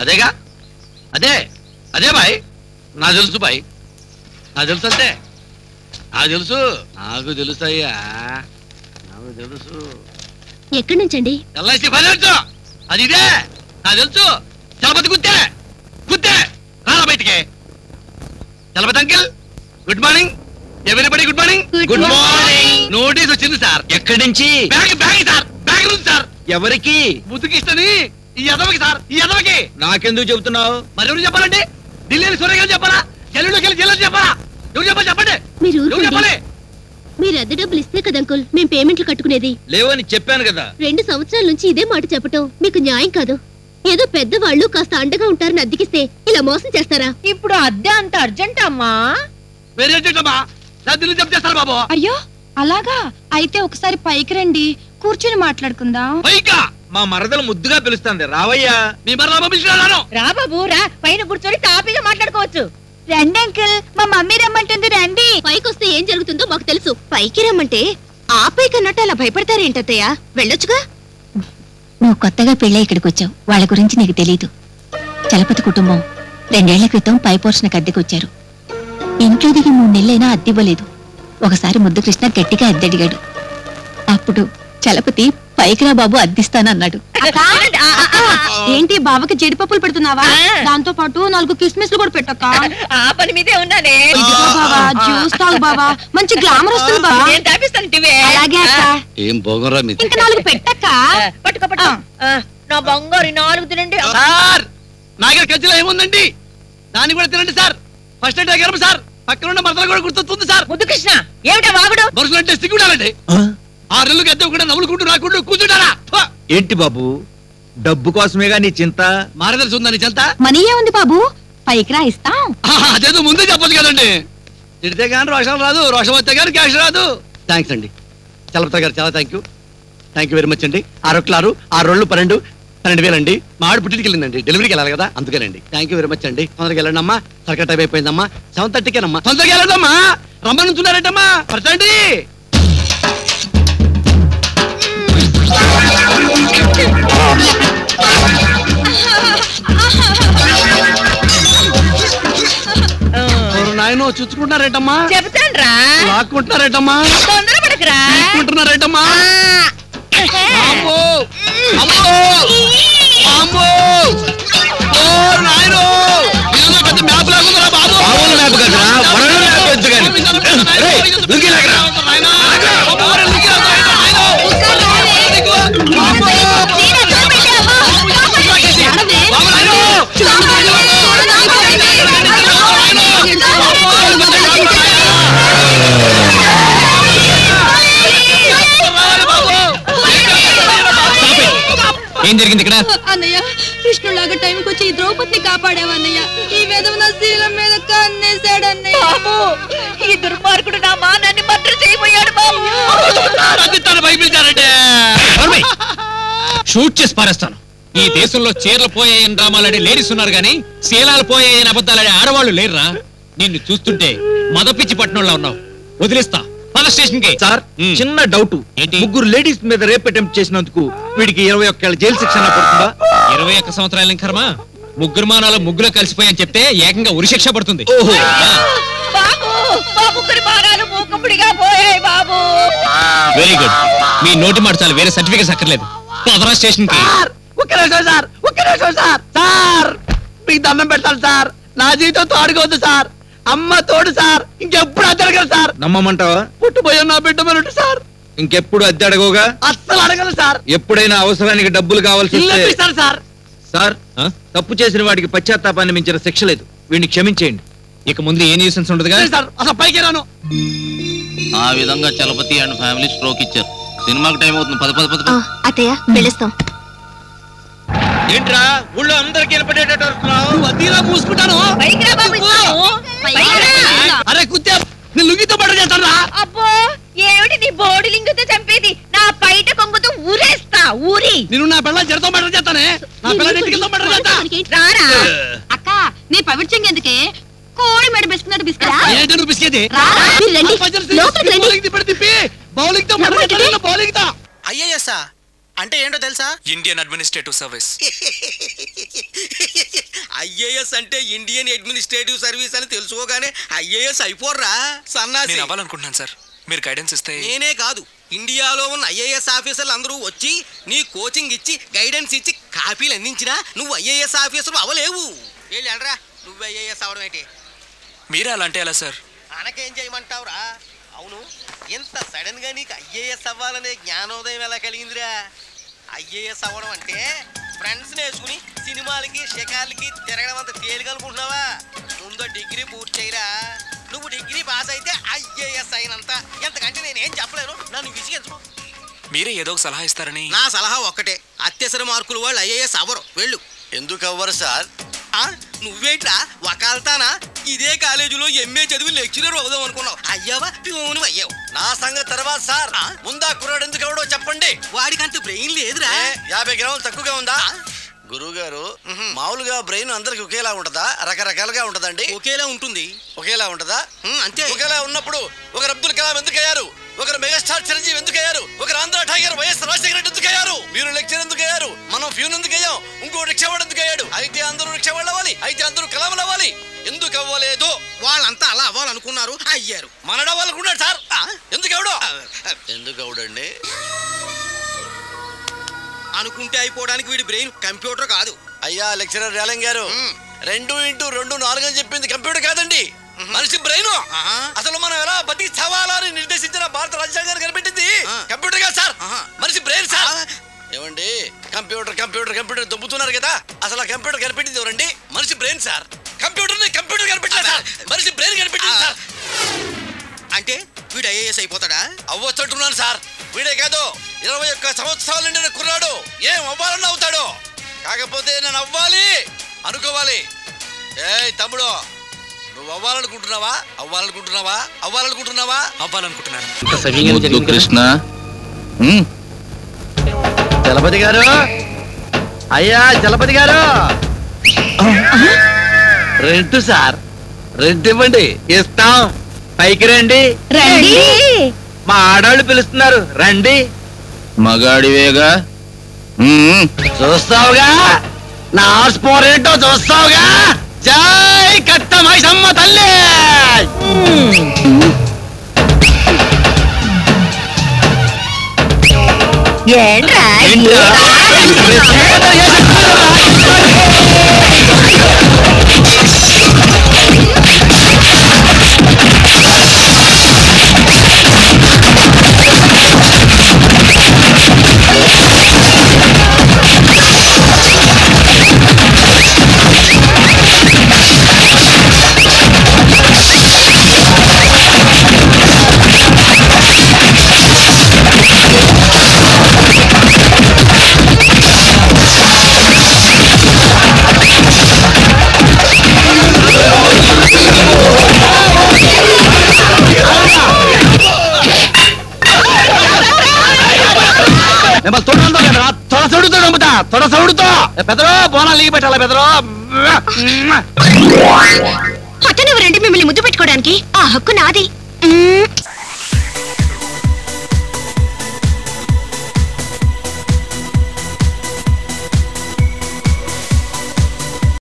అదేగా అదే అదే బాయ్ నాకు తెలుసు బాయ్ నాకు తెలుసు అంతే నాకు తెలుసు అయ్యా నాకు తెలుసు. ఎక్కడి నుంచండి? ఎల్ఐసి ఫైనాన్స్ అది ఇదే నాకు తెలుసు. చలపతి గుద్దే రాలా బయటికి. Chalapathi uncle good morning. Everybody good morning. Good morning. Notice వచ్చింది సార్. ఎక్కడి నుంచి? Bag sir. బ్యాగ్ ఉంది సార్. ఎవరికి? ముద్దుకిష్టని ఈ ఎదవకి సార్. ఈ ఎదవకి. నాకెందుకు చెబుతున్నావు? మరి ఎవరు చెప్పాలండి? ఢిల్లీని సూర్యగారు చెప్పాలా? జల్లులోకి వెళ్ళి జల్లు చెప్పాలా? ఎవరు చెప్పాలి చెప్పండి. మీరు చెప్పాలి. మీరు అద్దె డబ్బులు ఇస్తే కదా అంకుల్ మేము పేమెంట్లు కట్టుకునేది. లేవని చెప్పాను కదా. 2 సంవత్సరాల నుంచి ఇదే మాట చెప్పటం మీకు న్యాయం కాదు. ఏదో పెద్దవాళ్ళు కాస్త అండగా ఉంటారని అద్దెకిస్తే ఇలా మోసం చేస్తారా? ఇప్పుడు అద్దె అంత అర్జెంట్ అమ్మా? వేరే అర్జెంట్ అమ్మా. ఢిల్లీ జప్ చేస్తారు బాబు. అయ్యో అలాగా అయితే ఒకసారి పైకి రండి, కూర్చుని మాట్లాడుకుందాం. పైకా? మా మరదలు ముద్దుగా పిలుస్తుంది. రావయ్యా. మీ మరలా పిలిచినాను. రా బాబు రా, పైన కూర్చొని తాపీగా మాట్లాడుకోవచ్చు. రండి అంకుల్, మా మమ్మీ రమ్మంటుంది రండి. పైకి వస్తే ఏం జరుగుతుందో మాకు తెలుసు. పైకి రమ్మంటే ఆ పైకి అన్నట్టు అలా భయపడతారేంటత్తయ్య? వెళ్ళొచ్చుగా. నువ్వు కొత్తగా పెళ్ళై ఇక్కడికి వచ్చావు, వాళ్ళ గురించి నీకు తెలీదు. చలపతి కుటుంబం 2 ఏళ్ల క్రితం పై పోర్షన్కి అద్దెకొచ్చారు. ఇంట్లో దిగి 3 నెలలైనా అద్దెవ్వలేదు. ఒకసారి ముద్దు కృష్ణ గట్టిగా అద్దెడిగాడు. అప్పుడు చలపతి పైకిరా బాబు అద్దిస్తానన్నాడు. ఏంటి బావకి జీడిపప్పులు పెడుతున్నావా? దాంతో పాటు 4 కిస్మిస్లు కూడా పెట్టక్క. ఆ పని మీదే ఉన్నానే. జ్యూస్ తాగు బావా, మంచి గ్లామర్ వస్తుంది బావా. నేను తాపిస్తాను. అలాగే అక్క. ఏం బోగరా మీ. ఇంకా 4 పెట్టక్క. పట్టుకో. నా బంగారు 4 తినండి సార్. నాగర్ కజ్జిలో ఏముందండి? దాన్ని కూడా తినండి సార్. ఫస్ట్ ఎయిడ్ అయ్యారు సార్. పక్కన ఉన్న మరదలు కూడా గుర్తొస్తుంది సార్. ముద్దు కృష్ణ ఏమిటా వాగుడు? మనుషులు అంటే సిగ్గుండాలండి. 6 నెలలు గద్దె కూడా నవ్వులుకుంటూ రాకుండా కూర్చుంటారా? ఏంటి బాబు, డబ్బు కోసమేగా నీ చింత? మారదలుసు ఉందని చింత. మనీ ఏముంది బాబు, పైకి రా ఇస్తాం. అదేదో ముందే చెప్పదు కదండి. తిడితే కానీ రోషం రాదు, రోషం వస్తే కానీ క్యాష్ రాదు. థ్యాంక్స్ అండి చలపతి గారు, చాలా థ్యాంక్ యూ వెరీ మచ్ అండి. 6 రోళ్ళు 12,000 అండి. మా ఆడు పుట్టింటికి వెళ్ళిందండి, డెలివరీకి వెళ్ళాలి కదా, అందుకేనండి. థ్యాంక్ యూ వెరీ మచ్ అండి. తొందరగా వెళ్ళండి అమ్మా, సరిగ్గా టైం అయిపోయిందమ్మా. 7:30కేనమ్మా. తొందరగా వెళ్ళండి అమ్మా, రమ్మనుంటున్నారంటమ్మా. పరచండి. నాయనో చూసుకుంటున్నారేటమ్మా? చెబుతాను రా. లాక్కుంటున్నారేటమ్మా? తొందరపడకురా. తీసుకుంటున్నారేటమ్మా? అమ్మో అమ్మో అమ్మో ఓ నాయనో, ఇదిగో పెద్ద మ్యాప్ లాగుందిరా బాబు. బాబుల మ్యాప్ కదరా, వరద మ్యాప్ ఎంచుగాని. రేయ్ లుంగి లాగరా. నాయనా అమ్మో లుంగి లాగరా నాయనో. ఏం జరిగింది ఇక్కడ? అన్నయ్య, కృష్ణులాగా టైంకి వచ్చి ఈ ద్రౌపదిని కాపాడావన్నయ్య. ఈ విధవ నా శీలం మీద కన్నేశాడన్నయ్య. బాబు, ఈ దుర్మార్గుడు నా మానాన్ని మర్డర్ చేయబోయాడు బాబు. భయపించారంటే షూట్ చేసి పారేస్తాను. ఈ దేశంలో చీరలు పోయాయని డ్రామాలాడే లేడీస్ ఉన్నారు గానీ శీలాలు పోయాయని అబద్ధాలాడే ఆడవాళ్ళు లేరురా. నిన్ను చూస్తుంటే మదపిచ్చి పట్టణంలో ఉన్నావు. వదిలేస్తా, పద స్టేషన్ కి. సార్ చిన్న డౌట్. ఏంటి? 3 లేడీస్ మీద రేప్ అటెంప్ట్ చేసినందుకు వీడికి 21 ఏళ్ల జైలు శిక్ష పడుతుందా? 21 సంవత్సరాల కర్మ. 3 మానాలు ముగ్గులో కలిసిపోయని చెప్తే ఏకంగా ఉరిశిక్ష పడుతుంది. బాబు, మా ముగ్గురి మానాలు మూకుముడిగా పోయాయి బాబు. Very good. మీ నోటి మాట చాలు, వేరే సర్టిఫికేట్స్ అక్కర్లేదు. పదరా స్టేషన్ కి. ఒక్క నిమిషం సార్. సార్ మీకు దండం పెడతాను సార్. నా జీవితం తోడుకోవద్దు సార్. అమ్మ తోడు సార్. ఇంకెప్పుడు అద్దె అడగదు సార్. నమ్మమంటావా? పుట్టుపోయా నా బిడ్డ మనుంటు సార్. ఇంకెప్పుడు అద్దె అడగోగా? అస్సలు అడగదు సార్. ఎప్పుడైనా అవసరానికి డబ్బులు కావాల్సి వస్తే సార్. సార్ తప్పు చేసిన వాడికి పశ్చాత్తాపాన్ని మించిన శిక్ష లేదు. వీడిని క్షమించేయండి. ఇక ముందు ఏ న్యూసెన్స్ ఉండదుగా సార్. అసలు పైకి రాను. ఆ విధంగా చలపతి అండ్ ఫ్యామిలీ స్ట్రోక్ ఇచ్చారు. సినిమాకి టైం అవుతుంది. 10 అత్తయ్య వెళ్ళిస్తాం. ఏంట్రా ఊళ్ళో అందరికి వినపడేటట్టు అద్దీలా మూసుకుంటాను. పైకి రా బాబు, ఇస్తాము. పైకి రా. అరే కుత్తే, నేను లుంగితో పడ చేస్తాను రా. అబ్బో, ఏమిటి నీ బోడి లింగుతో చంపేది? నా పైట కొంగుతో ఊరేస్తా. ఊరి నేను నా పిల్లలు జరతో మర్డర్ చేస్తానే. నా పిల్లలు ఇంటికి మర్డర్ చేస్తా. రారా. అక్క, నీ పవిత్రంగా ఎందుకే? కోడి మెడ బిస్కున్నట్టు బిస్కరా? ఏంటంటే బిస్కెట్ బౌలింగ్ తిప్పి బౌలింగ్ తో మర్డర్ చేస్తాను. బౌలింగ్ తో అయ్యయ్యా అంటే ఏంటో తెలుసా? Indian administrative service. ఐఏఎస్ అంటే ఇండియన్ అడ్మినిస్ట్రేటివ్ సర్వీస్ అని తెలుసుకోగానే ఐఏఎస్ అయిపోర్రా సన్నాసి. నేను అవ్వాలనుకుంటున్నాను సార్, మీరు గైడెన్స్ ఇస్తే. నేనే కాదు, ఇండియాలో ఉన్న ఐఏఎస్ ఆఫీసర్లు అందరూ వచ్చి నీ కోచింగ్ ఇచ్చి గైడెన్స్ ఇచ్చి కాపీలు అందించినా నువ్వు ఐఏఎస్ ఆఫీసర్ అవ్వలేవు. వెళ్ళరా, నువ్వు ఐఏఎస్ అవడం ఏంటి? మీరే అలా అంటే ఎలా సార్? అనకేం చేయమంటావురా? అవును, ఎంత సడన్ గా నీకు ఐఏఎస్ అవ్వాలనే జ్ఞానోదయం ఎలా కలిగిందిరా? ఐఏఎస్ అవ్వడం అంటే ఫ్రెండ్స్ వేసుకుని సినిమాలకి షికార్లకి తిరగడం అంత తేలిక అనుకుంటున్నావా? ముందు డిగ్రీ పూర్తి చేయరా. నువ్వు డిగ్రీ పాస్ అయితే ఐఏఎస్ అయినంత. ఎంతకంటే నేనేం చెప్పలేను, నన్ను విసిగించు. మీరే ఏదో ఒక సలహా ఇస్తారని. నా సలహా ఒక్కటే, అత్యవసర మార్కులు వాళ్ళు ఐఏఎస్ అవ్వరు. వెళ్ళు. ఎందుకు అవ్వరు సార్? నువ్వేట్రా వకాల్తానా? ఇదే కాలేజీలో ఎంఏ చదివి లెక్చరర్ అవుదాం అనుకున్నావు, అయ్యావా పిఓను అయ్యావు. నా సంగతి తర్వాత సార్, ముందా కుర్రాడు ఎందుకు ఎవడో చెప్పండి. వాడికంత బ్రెయిన్ లేదురా. 50 గ్రాములు తక్కువగా ఉందా? గురువు గారు, మామూలుగా బ్రెయిన్ అందరికి ఒకేలా ఉంటదా, రకరకాలుగా ఉంటదండి? ఒకేలా ఉంటుంది. ఒకేలా ఉంటదా? అంతే. ఒకేలా ఉన్నప్పుడు ఒకరు అబ్దుల్ కలాం ఎందుకు అయ్యారు, ఒకరు మెగాస్టార్ చిరంజీవి ఎందుకు అయ్యారు, ఒకరు ఆంధ్ర టైగర్ వైఎస్ రాజశేఖర రెడ్డి ఎందుకు అయ్యారు, మీరు లెక్చర్ ఎందుకు అయ్యారు, మనం ఫ్యూన్ ఎందుకు అయ్యాం, ఇంకో రిక్షావాడు ఎందుకు అయ్యాడు? అయితే అందరూ రిక్షావాళ్ళు అవ్వాలి, అయితే అందరూ కలాములు అవ్వాలి. ఎందుకు అవ్వలేదు? వాళ్ళంతా అలా అవ్వాలనుకున్నారు, అయ్యారు. మనడవ్వాలనుకున్నాడు సార్. ఎందుకు ఎవడో? ఎందుకు అవడండి? అనుకుంటే అయిపోవడానికి వీడి బ్రెయిన్ కంప్యూటర్ కాదు. అయ్యా లెక్చరర్ రేలంగ్ గారు, 2x2 4 అని చెప్పింది కంప్యూటర్ కాదండి, మనిషి బ్రెయిన్. అసలు మనం ఎలా బతికి చావాలని నిర్దేశించిన భారత రాజ్యాంగాన్ని కనిపెట్టింది కంప్యూటర్ కాదు సార్, మనిషి బ్రెయిన్ సార్. ఏమండి, కంప్యూటర్ కంప్యూటర్ కంప్యూటర్ దొబ్బుతున్నారు కదా, అసలు ఆ కంప్యూటర్ కనిపెట్టింది ఎవరండి? మనిషి బ్రెయిన్ సార్. కంప్యూటర్ కనిపెట్టారు సార్, మనిషి బ్రెయిన్ కనిపెట్టింది సార్. అంటే వీడు ఐఏఎస్ అయిపోతాడా? అవ్వచ్చుంటున్నాను సార్. వీడే కాదు, 21 సంవత్సరాల నిండిన కుర్రాడు ఏం అవ్వాలని అవుతాడు. కాకపోతే నేను అవ్వాలి అనుకోవాలి. ఏయ్ తమ్ముడు, నువ్వు అవ్వాలనుకుంటున్నావా? అవ్వాలనుకుంటున్నావా? అవ్వాలనుకుంటున్నావా? అవ్వాలనుకుంటున్నాను. కృష్ణ, చలపతి గారు, అయ్యా చలపతి గారు, రెంట్ సార్, రెంట్ ఇవ్వండి. ఇస్తాం. పైకి రండి. రండి. మా ఆడాళ్ళు పిలుస్తున్నారు, రండి. మగాడివేగా, చూస్తావుగా నా ఆస్పోర్ ఏంటో చూస్తావుగా. జై కట్టమైసమ్మ తల్లి. తొడ సౌడుతో పెదరో బోనాలు లీగి పెట్టాలా పెదరో. హట్టనివ్వరండి మిమ్మల్ని ముద్దు పెట్టుకోవడానికి, ఆ హక్కు నాది.